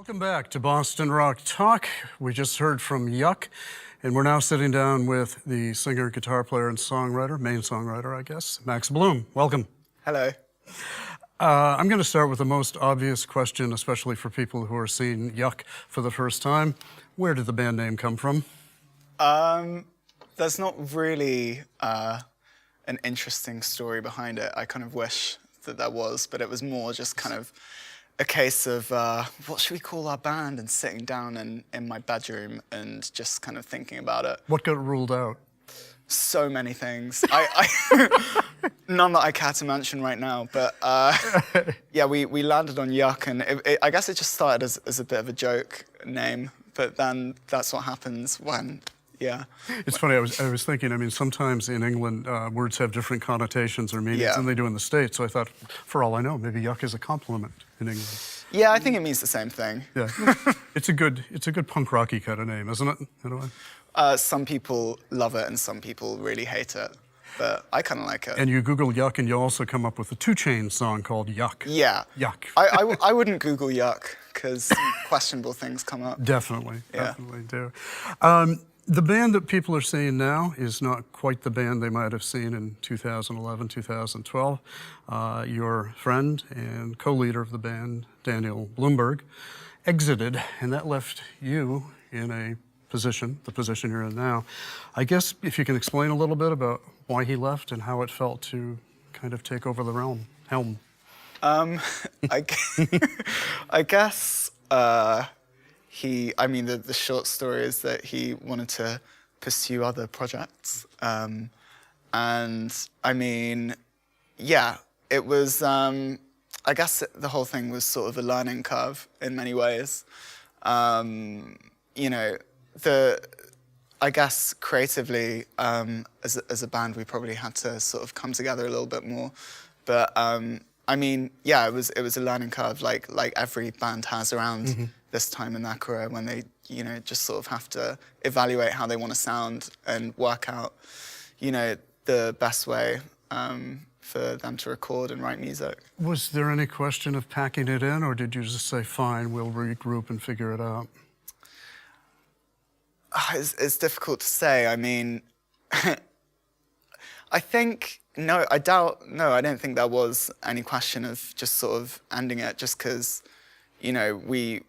Welcome back to Boston Rock Talk. We just heard from Yuck, and we're now sitting down with the singer, guitar player, and songwriter, main songwriter, I guess, Max Bloom. Welcome. Hello. I'm going to start with the most obvious question, especially for people who are seeing Yuck for the first time. Where did the band name come from? There's not really an interesting story behind it. I kind of wish that there was, but it was more just kind of a case of what should we call our band, and sitting down in my bedroom and just kind of thinking about it. What got ruled out? So many things. None that I care to mention right now, but yeah, we landed on Yuck, and I guess it just started as a bit of a joke name, but then that's what happens when, yeah. It's funny, I was thinking, I mean, sometimes in England, words have different connotations or meanings than they do in the States, so I thought, for all I know, maybe Yuck is a compliment in England. Yeah, I think it means the same thing. Yeah, it's a good punk rocky kind of name, isn't it? In a way. Some people love it and some people really hate it, but I kind of like it. And you Google Yuck and you also come up with a 2 Chainz song called Yuck. Yeah. Yuck. I wouldn't Google Yuck because questionable things come up. Definitely do. The band that people are seeing now is not quite the band they might have seen in 2011, 2012. Your friend and co-leader of the band, Daniel Bloomberg, exited, and that left you in a position, the position you're in now. I guess if you can explain a little bit about why he left and how it felt to kind of take over the helm. I guess the short story is that he wanted to pursue other projects. And I mean, yeah, it was, I guess the whole thing was sort of a learning curve in many ways. You know, I guess creatively, as a band, we probably had to sort of come together a little bit more. But I mean, yeah, it was a learning curve, like every band has around this time in their career, when they, you know, just sort of have to evaluate how they want to sound and work out, you know, the best way for them to record and write music. Was there any question of packing it in, or did you just say, fine, we'll regroup and figure it out? It's difficult to say. I mean, I think, no, I don't think there was any question of just sort of ending it, just because, you know, we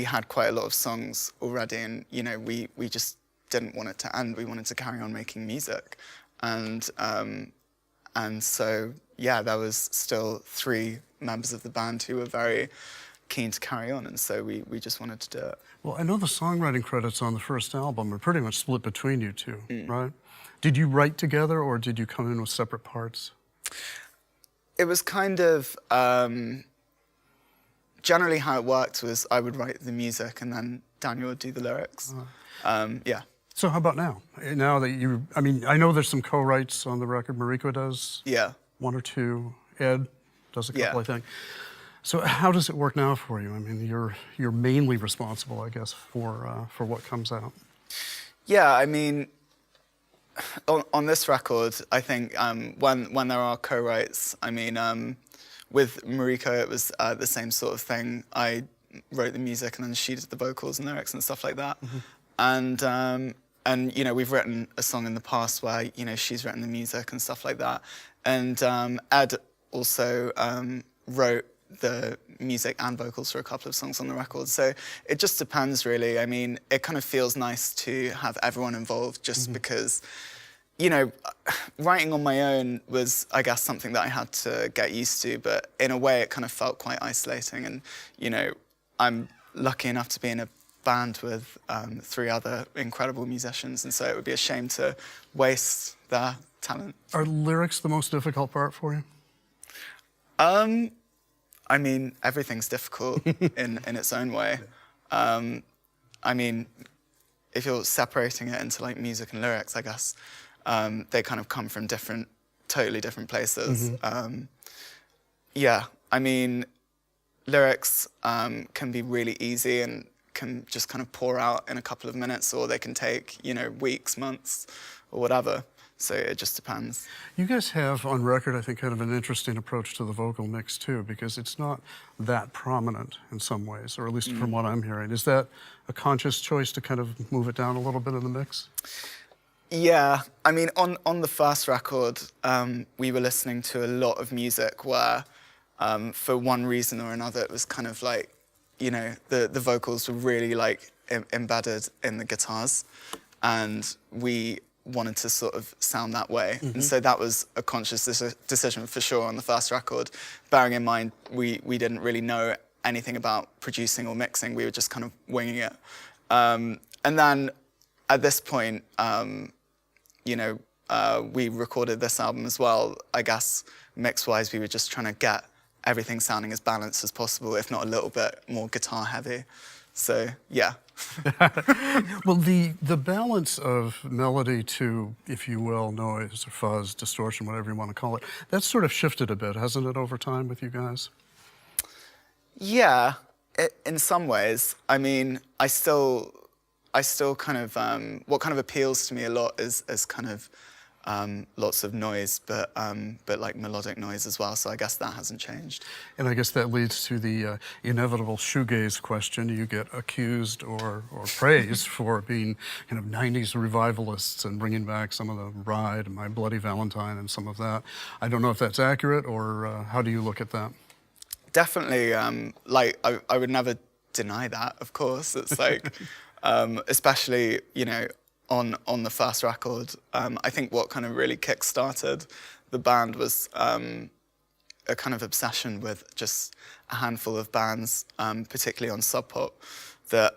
had quite a lot of songs already, and, you know, we just didn't want it to end. We wanted to carry on making music. And so, yeah, there was still 3 members of the band who were very keen to carry on, and so we just wanted to do it. Well, I know the songwriting credits on the first album are pretty much split between you two, right? Did you write together, or did you come in with separate parts? It was kind of, generally how it worked was I would write the music and then Daniel would do the lyrics. Yeah. So how about now? Now that I mean, I know there's some co-writes on the record. Mariko does 1 or 2. Ed does a couple, I think. So how does it work now for you? I mean, you're mainly responsible, I guess, for what comes out. Yeah, I mean, on this record, I think when there are co-writes, I mean, with Mariko, it was the same sort of thing. I wrote the music and then she did the vocals and lyrics and stuff like that. And you know, we've written a song in the past where, you know, she's written the music and stuff like that. And Ed also wrote the music and vocals for a couple of songs on the record. So it just depends, really. I mean, it kind of feels nice to have everyone involved, just because, you know, writing on my own was, I guess, something that I had to get used to, but in a way it kind of felt quite isolating. And, you know, I'm lucky enough to be in a band with 3 other incredible musicians, and so it would be a shame to waste their talent. Are lyrics the most difficult part for you? I mean, everything's difficult in its own way. I mean, if you're separating it into like music and lyrics, I guess, they kind of come from totally different places. Yeah, I mean, lyrics can be really easy and can just kind of pour out in a couple of minutes, or they can take, you know, weeks, months, or whatever. So it just depends. You guys have on record, I think, kind of an interesting approach to the vocal mix too, because it's not that prominent in some ways, or at least from what I'm hearing. Is that a conscious choice to kind of move it down a little bit in the mix? Yeah, I mean, on the first record, we were listening to a lot of music where, for one reason or another, it was kind of like, you know, the vocals were really like embedded in the guitars, and we wanted to sort of sound that way. And so that was a conscious decision for sure on the first record, bearing in mind we didn't really know anything about producing or mixing. We were just kind of winging it. And then at this point, you know, we recorded this album as well. I guess mix-wise, we were just trying to get everything sounding as balanced as possible, if not a little bit more guitar heavy. So, yeah. Well, the balance of melody to, if you will, noise or fuzz, distortion, whatever you want to call it, that's sort of shifted a bit, hasn't it, over time with you guys? Yeah, in some ways. I mean, I still kind of, what kind of appeals to me a lot is kind of lots of noise, but like melodic noise as well. So I guess that hasn't changed. And I guess that leads to the inevitable shoegaze question. You get accused or praised for being kind of 90s revivalists and bringing back some of the Ride and My Bloody Valentine and some of that. I don't know if that's accurate, or how do you look at that? Definitely, like I would never deny that, of course. It's like, especially, you know, on the first record, I think what kind of really kick-started the band was a kind of obsession with just a handful of bands, particularly on Sub Pop, that,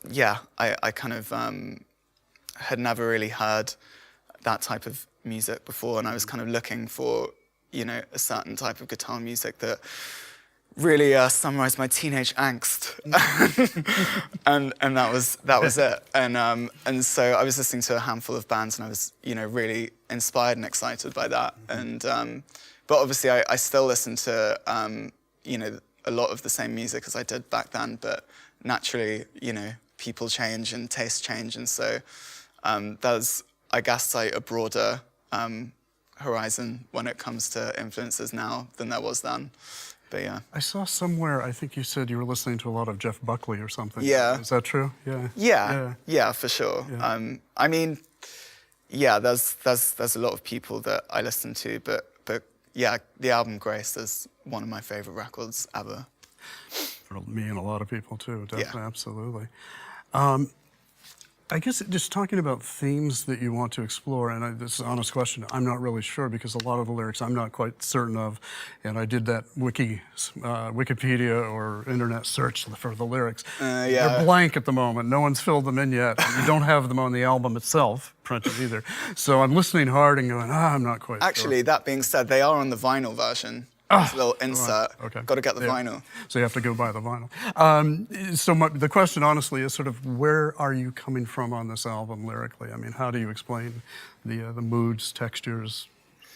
yeah, I kind of had never really heard that type of music before, and I was kind of looking for, you know, a certain type of guitar music that really summarized my teenage angst, and that was it. And so I was listening to a handful of bands, and I was, you know, really inspired and excited by that. And but obviously I still listen to you know, a lot of the same music as I did back then. But naturally, you know, people change and tastes change, and so there's, I guess, like a broader horizon when it comes to influences now than there was then. But yeah. I saw somewhere, I think you said you were listening to a lot of Jeff Buckley or something. Yeah. Is that true? Yeah. Yeah, for sure. Yeah. I mean, yeah, there's a lot of people that I listen to, but yeah, the album Grace is one of my favorite records ever. For me and a lot of people too, definitely, Yeah. absolutely. I guess just talking about themes that you want to explore, and this is an honest question, I'm not really sure because a lot of the lyrics I'm not quite certain of, and I did that Wikipedia or internet search for the lyrics. Yeah. They're blank at the moment. No one's filled them in yet. And you don't have them on the album itself printed either. So I'm listening hard and going, I'm not quite Actually, sure. that being said, they are on the vinyl version. It's a little insert. Okay. Got to get the Yeah. vinyl. So you have to go buy the vinyl. So the question, honestly, is sort of where are you coming from on this album lyrically? I mean, how do you explain the moods, textures,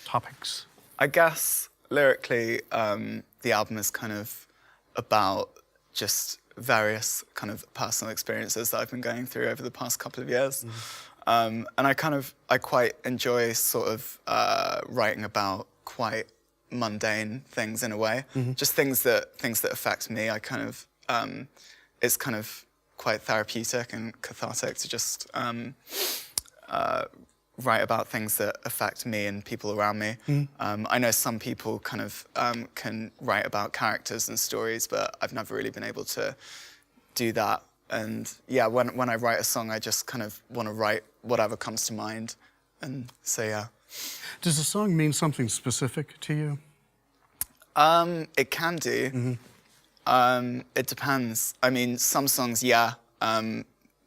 topics? I guess lyrically, the album is kind of about just various kind of personal experiences that I've been going through over the past couple of years. And I quite enjoy sort of writing about quite mundane things in a way, just things that affect me. I kind of it's kind of quite therapeutic and cathartic to just write about things that affect me and people around me. I know some people kind of can write about characters and stories, but I've never really been able to do that. And yeah, when I write a song, I just kind of want to write whatever comes to mind, and so yeah. Does a song mean something specific to you? It can do. It depends. I mean, some songs,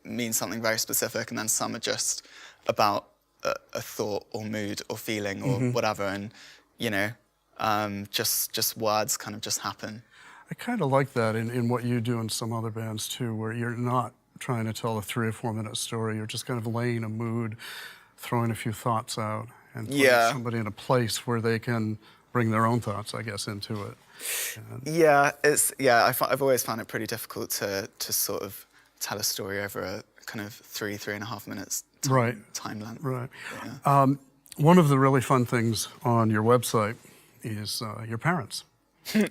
mean something very specific, and then some are just about a thought or mood or feeling or whatever, and you know, just words kind of just happen. I kind of like that in what you do in some other bands too, where you're not trying to tell a 3 or 4 minute story. You're just kind of laying a mood, throwing a few thoughts out, and putting somebody in a place where they can bring their own thoughts, I guess, into it. And I've always found it pretty difficult to sort of tell a story over a kind of 3.5 minutes time length. Right. Yeah. One of the really fun things on your website is your parents.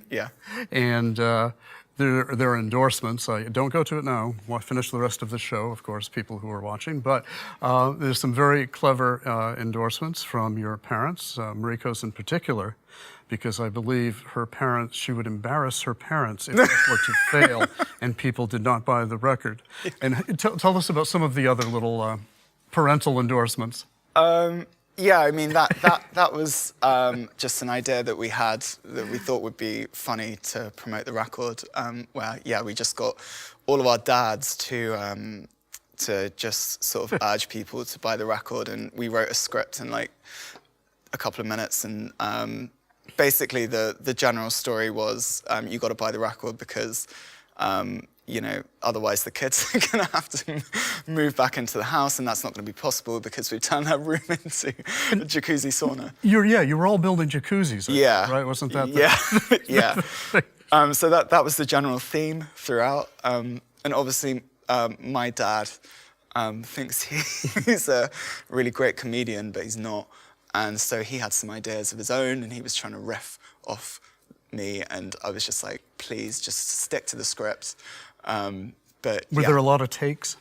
Yeah. And their endorsements. I don't go to it now. We'll finish the rest of the show, of course, people who are watching. But there's some very clever endorsements from your parents, Mariko's in particular, because I believe her parents, she would embarrass her parents if it were to fail and people did not buy the record. And tell us about some of the other little parental endorsements. Yeah, I mean, that was just an idea that we had that we thought would be funny to promote the record, where, yeah, we just got all of our dads to just sort of urge people to buy the record, and we wrote a script in like a couple of minutes, and basically the general story was you got to buy the record because you know, otherwise the kids are going to have to move back into the house, and that's not going to be possible because we've turned that room into a jacuzzi sauna. You were all building jacuzzis, Yeah. right? Wasn't that Yeah. So that was the general theme throughout. And obviously, my dad thinks he's a really great comedian, but he's not. And so he had some ideas of his own, and he was trying to riff off me, and I was just like, please, just stick to the script. But Were there a lot of takes?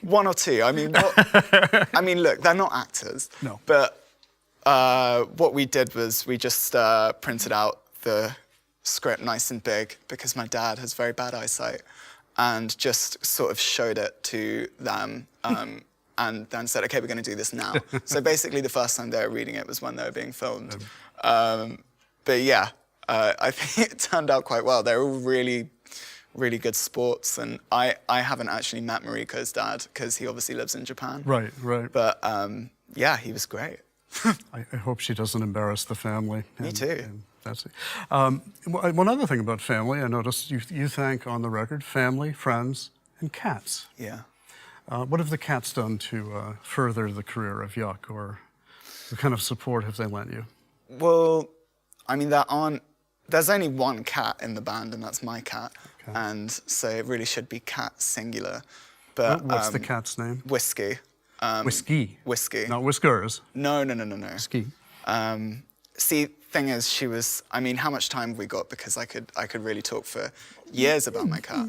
One or two. I mean, look, they're not actors. No. But what we did was we just printed out the script nice and big because my dad has very bad eyesight, and just sort of showed it to them, and then said, okay, we're going to do this now. So basically the first time they were reading it was when they were being filmed. But yeah, I think it turned out quite well. They're all really good sports, and I haven't actually met Mariko's dad because he obviously lives in Japan. Right. But yeah, he was great. I hope she doesn't embarrass the family. Me too. And that's it. One other thing about family, I noticed you thank on the record family, friends, and cats. Yeah. What have the cats done to further the career of Yuck, or what kind of support have they lent you? Well, I mean, there's only one cat in the band, and that's my cat. Okay. And so it really should be cat singular. But what's the cat's name? Whiskey. Whiskey. Whiskey. Not Whiskers. No. Whiskey. See, thing is, she was. I mean, how much time have we got? Because I could really talk for years about my cat.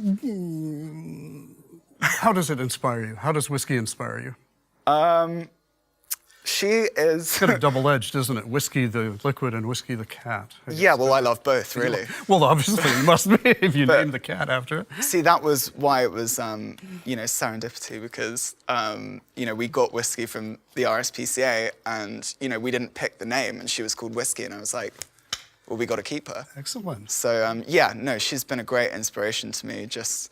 How does it inspire you? How does Whiskey inspire you? She is... It's kind of double-edged, isn't it? Whiskey the liquid and Whiskey the cat. Yeah, well, I love both, really. Well, obviously, you must be if you named the cat after it. See, that was why it was, you know, serendipity, because, you know, we got Whiskey from the RSPCA, and, you know, we didn't pick the name, and she was called Whiskey, and I was like, well, we got to keep her. Excellent. So, yeah, no, she's been a great inspiration to me, just...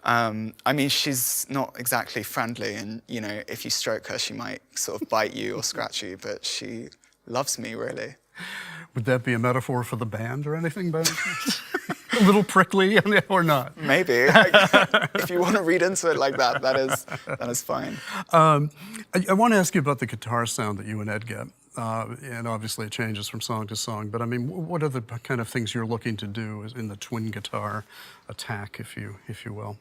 I mean, she's not exactly friendly, and, you know, if you stroke her, she might sort of bite you or scratch you, but she loves me, really. Would that be a metaphor for the band or anything, by any chance? A little prickly, or not? Maybe. If you want to read into it like that, that is fine. I want to ask you about the guitar sound that you and Ed get. And obviously it changes from song to song, but I mean, what are the kind of things you're looking to do in the twin guitar attack, if you will?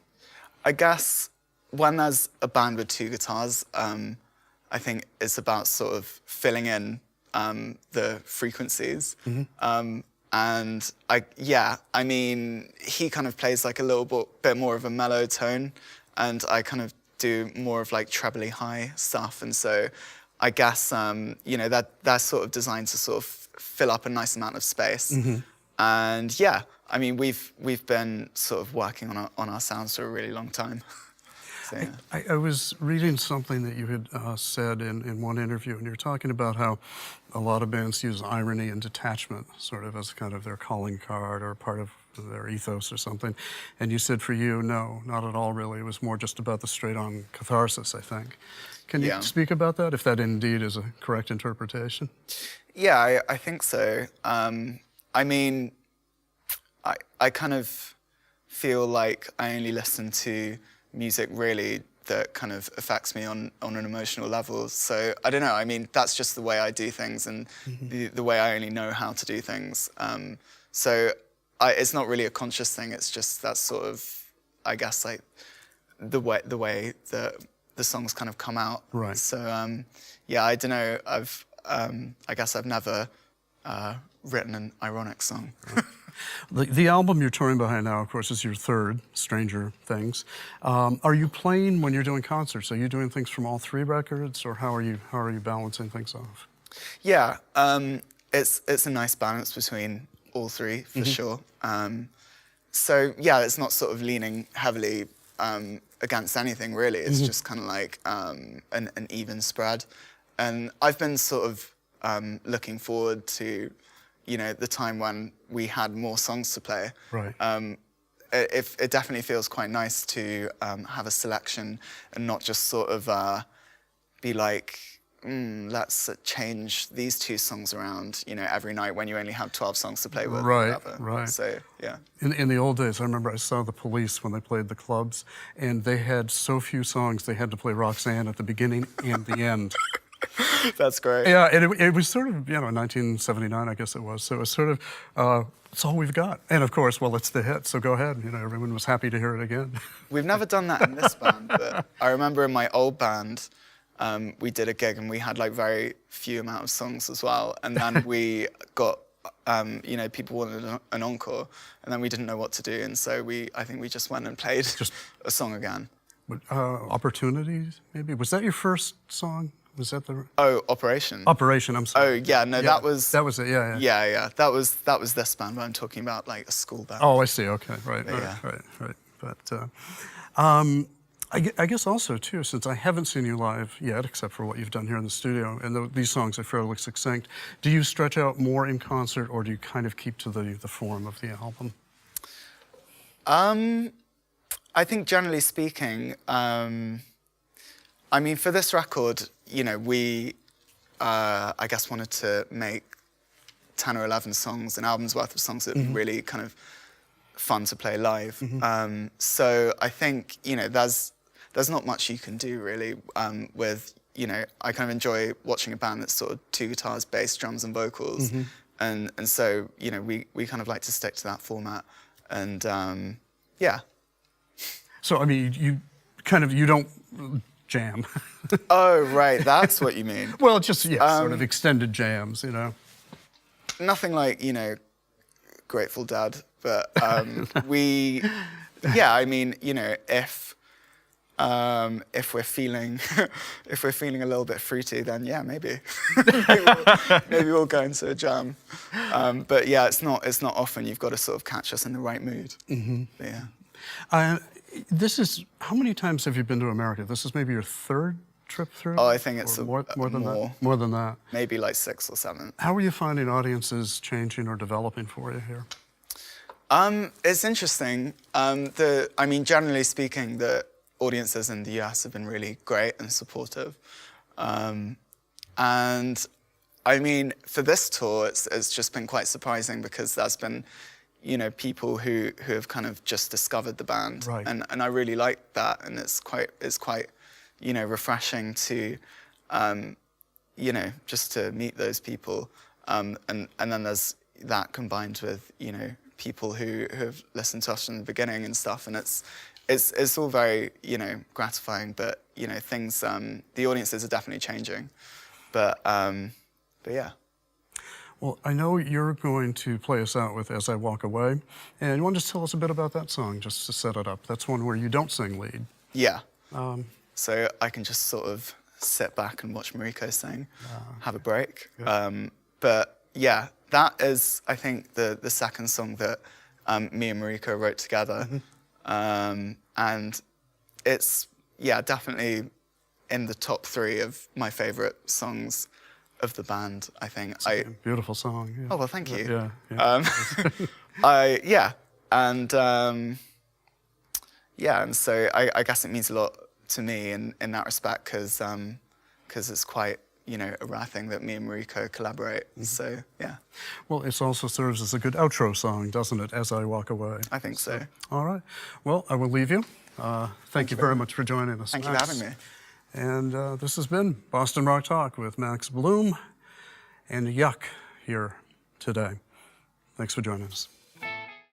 I guess when there's a band with two guitars, I think it's about sort of filling in the frequencies. Mm-hmm. And I mean, he kind of plays like a little bit more of a mellow tone, and I kind of do more of like trebly high stuff. And so I guess, you know, that's sort of designed to sort of fill up a nice amount of space. Mm-hmm. And yeah, I mean, we've been sort of working on our sounds for a really long time. So, yeah. I was reading something that you had said in one interview, and you're talking about how a lot of bands use irony and detachment sort of as kind of their calling card or part of their ethos or something. And you said for you, no, not at all really. It was more just about the straight-on catharsis, I think. Can you speak about that, if that indeed is a correct interpretation? Yeah, I think so. I mean, I kind of feel like I only listen to music really that kind of affects me on an emotional level. So I don't know, I mean, that's just the way I do things, and mm-hmm. the way I only know how to do things. So it's not really a conscious thing, it's just that sort of, I guess, like the way that the songs kind of come out. Right. So yeah, I don't know. I guess I've never written an ironic song. The album you're touring behind now, of course, is your third, Stranger Things. Are you playing when you're doing concerts? Are you doing things from all 3 records, or how are you balancing things off? Yeah, it's a nice balance between all 3 for sure. So yeah, it's not sort of leaning heavily against anything really. It's just kind of like an even spread, and I've been sort of looking forward to, you know, the time when we had more songs to play. Right. It definitely feels quite nice to have a selection and not just sort of be like, let's change these 2 songs around, you know, every night when you only have 12 songs to play with. Right, right. So, yeah. In the old days, I remember I saw the Police when they played the clubs, and they had so few songs, they had to play Roxanne at the beginning and the end. That's great. Yeah, and it was sort of, you know, 1979, I guess it was. So it was sort of, it's all we've got. And of course, well, it's the hit, so go ahead. You know, everyone was happy to hear it again. We've never done that in this band, but I remember in my old band, we did a gig and we had like very few amount of songs as well. And then we got, you know, people wanted an encore, and then we didn't know what to do. And so I think we just went and played a song again. Opportunities, maybe? Was that your first song? Was that the... Oh, Operation. Operation, I'm sorry. Oh, yeah, no, yeah, that was... That was it, yeah. Yeah. That was this band, but I'm talking about like a school band. Oh, I see, okay, right. But, I guess also, too, since I haven't seen you live yet, except for what you've done here in the studio, and these songs are fairly succinct, do you stretch out more in concert, or do you kind of keep to the form of the album? I think generally speaking, I mean, for this record, you know, we, I guess, wanted to make 10 or 11 songs, an album's worth of songs that are really kind of fun to play live. So I think, you know, there's not much you can do really with, you know, I kind of enjoy watching a band that's sort of 2 guitars, bass, drums and vocals. And so, you know, we kind of like to stick to that format. And yeah. So, I mean, you don't jam. Oh, right, that's what you mean. Well, just, yeah, sort of extended jams, you know. Nothing like, you know, Grateful Dead, but yeah, I mean, you know, if we're feeling a little bit fruity, then yeah, maybe maybe we'll go into a jam. But yeah, it's not often. You've got to sort of catch us in the right mood. But yeah. This is, how many times have you been to America? This is maybe your 3rd trip through? Oh, I think it's more than that. More than that. Maybe like 6 or 7. How are you finding audiences changing or developing for you here? It's interesting. I mean, generally speaking, the audiences in the US have been really great and supportive. And I mean, for this tour, it's just been quite surprising because there's been, you know, people who have kind of just discovered the band, right. and I really like that, and it's quite, you know, refreshing to, you know, just to meet those people, and then there's that combined with, you know, people who have listened to us from the beginning and stuff, and it's all very, you know, gratifying, but you know, things, the audiences are definitely changing, but yeah. Well, I know you're going to play us out with As I Walk Away, and you want to just tell us a bit about that song, just to set it up. That's one where you don't sing lead. Yeah. So I can just sort of sit back and watch Mariko sing, have a break. But yeah, that is, I think, the second song that me and Mariko wrote together. And it's, yeah, definitely in the top 3 of my favorite songs of the band, I think. It's a beautiful song. Yeah. Oh, well, thank you. Yeah. Yeah. And and so I guess it means a lot to me in that respect, because it's quite, you know, a rare thing that me and Mariko collaborate. So, yeah. Well, it also serves as a good outro song, doesn't it, As I Walk Away? I think so. All right. Well, I will leave you. Thank you very much for joining us. Thank you for having me. And this has been Boston Rock Talk with Max Bloom and Yuck here today. Thanks for joining us.